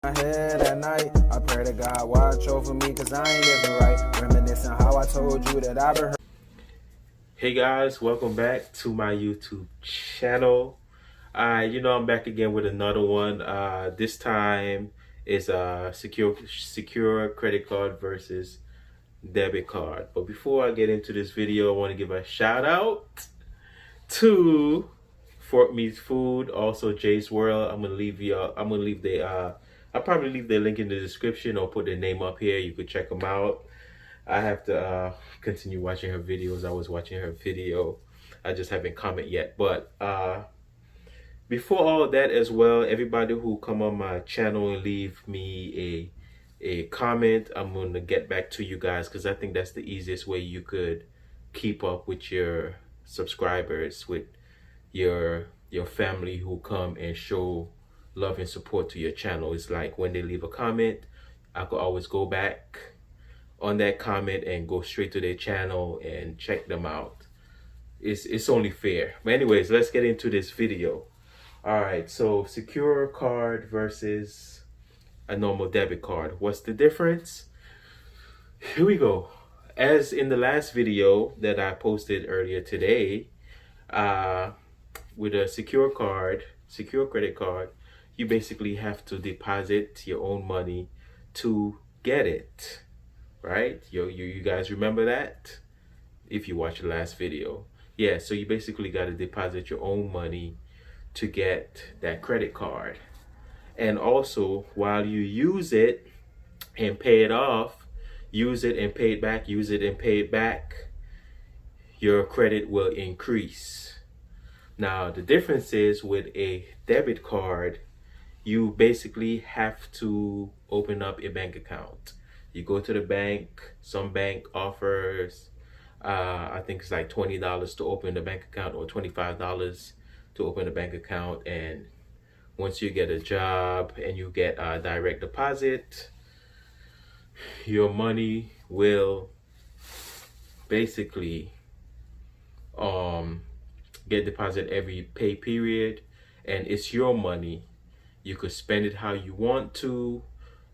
My head at night, I pray to God watch over me, cause I ain't living right. Reminiscing how I told you that I've been hurt. Hey guys, welcome back to my YouTube channel. I'm back again with another one. This time is secure credit card versus debit card. But before I get into this video, I want to give a shout out to Fort Meats Food, also Jay's World. I'll probably leave the link in the description or put their name up here. You could check them out. I have to continue watching her videos. I was watching her video. I just haven't comment yet. But before all of that as well, everybody who come on my channel and leave me a comment, I'm going to get back to you guys because I think that's the easiest way you could keep up with your subscribers, with your family who come and show love and support to your channel. It's like when they leave a comment, I could always go back on that comment and go straight to their channel and check them out. It's only fair. But anyways, let's get into this video. All right, so secure card versus a normal debit card. What's the difference? Here we go. As in the last video that I posted earlier today, with a secure credit card, you basically have to deposit your own money to get it. Right? You guys remember that? If you watched the last video. Yeah, so you basically got to deposit your own money to get that credit card. And also, while you use it and pay it off, use it and pay it back, use it and pay it back, your credit will increase. Now, the difference is with a debit card, you basically have to open up a bank account. You go to the bank, some bank offers, I think it's like $20 to open the bank account or $25 to open a bank account. And once you get a job and you get a direct deposit, your money will basically get deposited every pay period, and it's your money. You could spend it how you want to.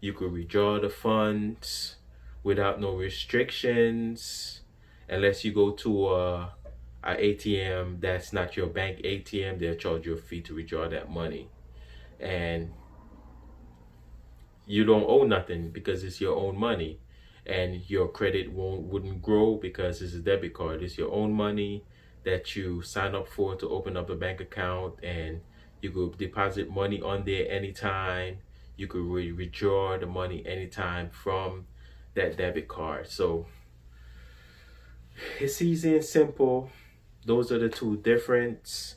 You could withdraw the funds without no restrictions, unless you go to a ATM that's not your bank ATM. They'll charge you a fee to withdraw that money, and you don't owe nothing because it's your own money, and your credit wouldn't grow because it's a debit card. It's your own money that you sign up for to open up a bank account, and you could deposit money on there anytime. You could withdraw the money anytime from that debit card. So it's easy and simple. Those are the two differences.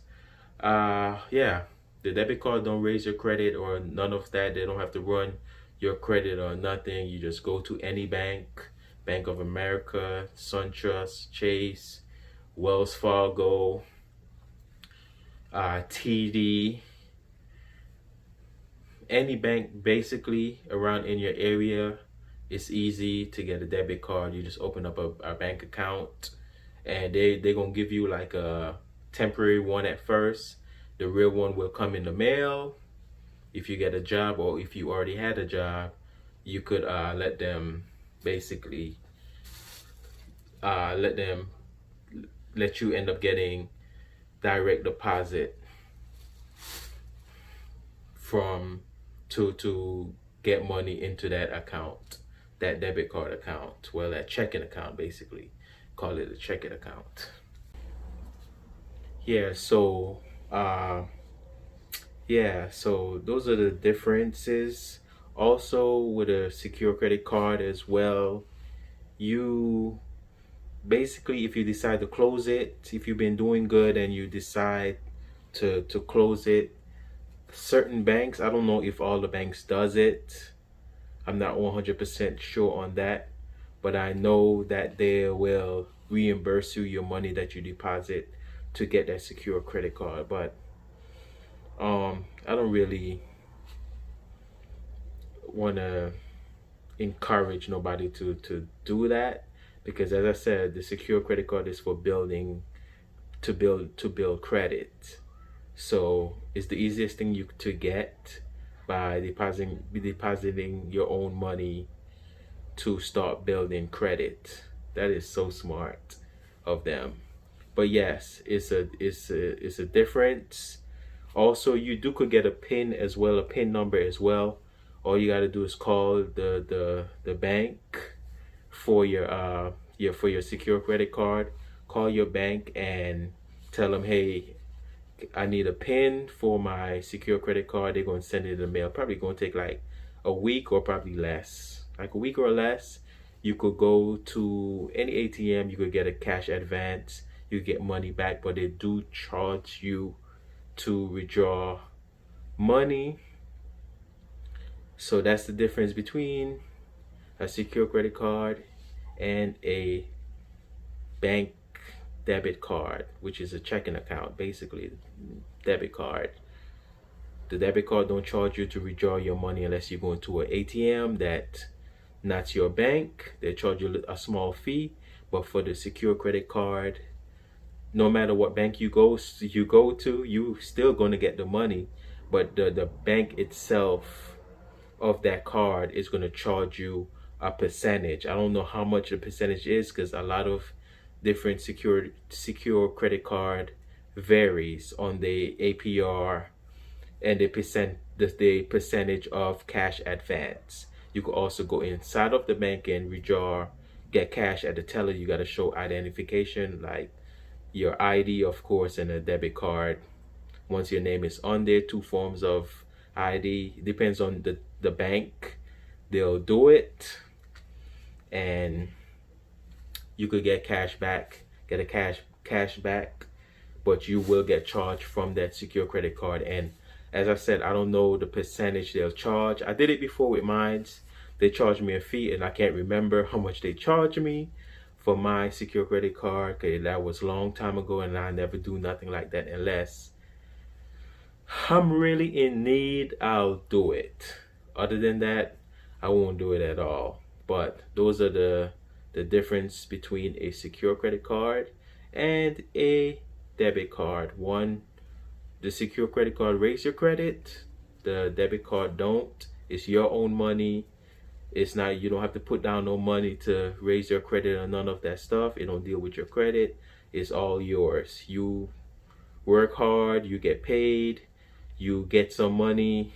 Yeah, the debit card don't raise your credit or none of that. They don't have to run your credit or nothing. You just go to any bank, Bank of America, SunTrust, Chase, Wells Fargo, TD, any bank basically around in your area. It's easy to get a debit card. You just open up a bank account, and they're gonna give you like a temporary one at first. The real one will come in the mail. If you get a job, or if you already had a job, you could let them basically let you end up getting direct deposit from to get money into that account, that debit card account, well, that checking account, basically call it a checking account. Yeah, so so those are the differences. Also, with a secure credit card as well, you basically, if you decide to close it, if you've been doing good and you decide to close it, certain banks, I don't know if all the banks does it, I'm not 100% sure on that, but I know that they will reimburse you your money that you deposit to get that secure credit card. But I don't really want to encourage nobody to do that, because as I said, the secure credit card is for building to build credit. So it's the easiest thing to get. by depositing your own money to start building credit. That is so smart of them. But yes, it's a difference. Also, you could get a PIN as well, a PIN number as well. All you got to do is call the bank for your secure credit card. Call your bank and tell them, hey, I need a PIN for my secure credit card. They're going to send it in the mail. Probably going to take like a week or probably less. Like a week or less. You could go to any ATM. You could get a cash advance. You get money back, but they do charge you to withdraw money. So that's the difference between a secure credit card and a bank debit card, which is a checking account, basically. Debit card. The debit card don't charge you to withdraw your money unless you go into an ATM that not your bank. They charge you a small fee. But for the secure credit card, no matter what bank you go to, you still going to get the money, but the bank itself of that card is going to charge you a percentage. I don't know how much the percentage is, because a lot of different secure credit card varies on the APR and the percentage of cash advance. You could also go inside of the bank and get cash at the teller. You got to show identification, like your ID, of course, and a debit card. Once your name is on there, 2 forms of ID. Depends on the bank. They'll do it, and you could get cash back, get a cash back, but you will get charged from that secure credit card. And as I said, I don't know the percentage they'll charge. I did it before with mine. They charged me a fee, and I can't remember how much they charged me for my secure credit card. Okay, that was a long time ago, and I never do nothing like that unless I'm really in need. I'll do it. Other than that, I won't do it at all. But those are the difference between a secure credit card and a debit card. One, the secure credit card raises your credit. The debit card don't. It's your own money. It's not, you don't have to put down no money to raise your credit or none of that stuff. It don't deal with your credit. It's all yours. You work hard, you get paid, you get some money,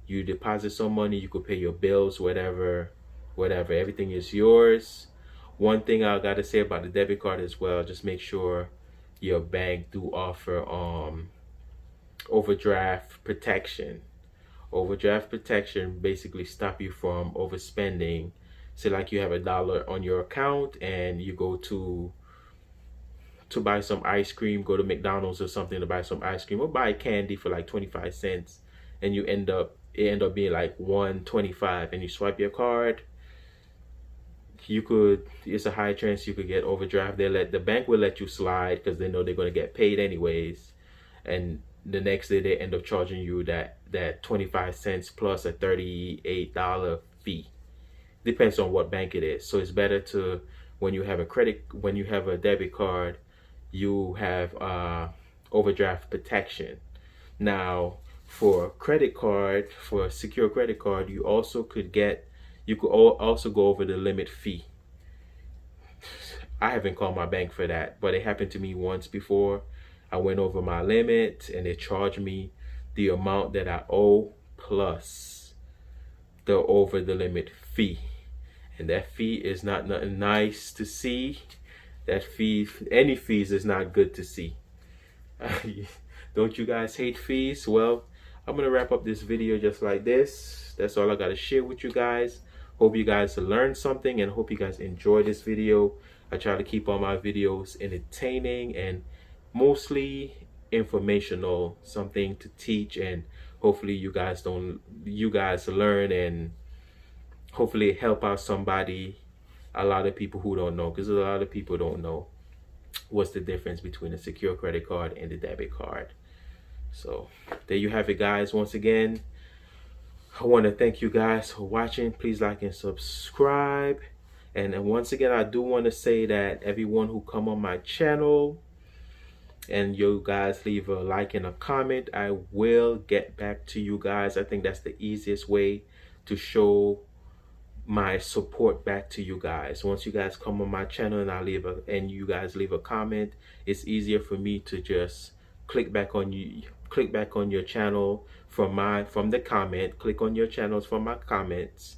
you deposit some money, you could pay your bills, whatever. Everything is yours. One thing I gotta say about the debit card as well, just make sure your bank do offer overdraft protection. Overdraft protection basically stop you from overspending. Say like you have $1 on your account and you go to buy some ice cream, go to McDonald's or something to buy some ice cream, or buy candy for like 25 cents, and it end up being like $1.25, and you swipe your card, it's a high chance you could get overdraft. The bank will let you slide because they know they're going to get paid anyways, and the next day they end up charging you that 25 cents plus a $38 fee. Depends on what bank it is. So it's better to, when you have a debit card, you have overdraft protection. Now for credit card, for a secure credit card, you could also go over the limit fee. I haven't called my bank for that, but it happened to me once before. I went over my limit and they charged me the amount that I owe plus the over the limit fee. And that fee is not nothing nice to see. That fee, any fees is not good to see. Don't you guys hate fees? Well, I'm going to wrap up this video just like this. That's all I got to share with you guys. Hope you guys learned something and hope you guys enjoyed this video. I try to keep all my videos entertaining and mostly informational, something to teach, and hopefully you guys learn and hopefully help out somebody, a lot of people who don't know, because a lot of people don't know what's the difference between a secure credit card and a debit card. So there you have it, guys. Once again, I want to thank you guys for watching. Please like and subscribe. And once again, I do want to say that everyone who come on my channel, and you guys leave a like and a comment, I will get back to you guys. I think that's the easiest way to show my support back to you guys. Once you guys come on my channel and you guys leave a comment, it's easier for me to just click back on your channel from the comment, click on your channels from my comments,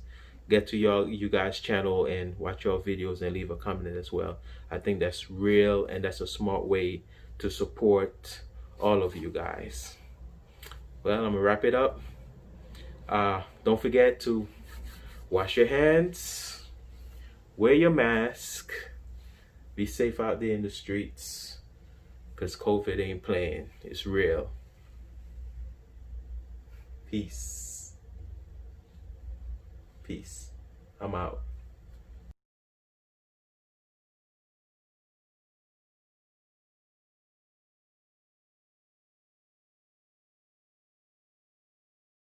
get to you guys channel and watch your videos and leave a comment as well. I think that's real and that's a smart way to support all of you guys. Well, I'm gonna wrap it up. Don't forget to wash your hands, wear your mask, be safe out there in the streets, because COVID ain't playing. It's real. Peace. Peace. I'm out.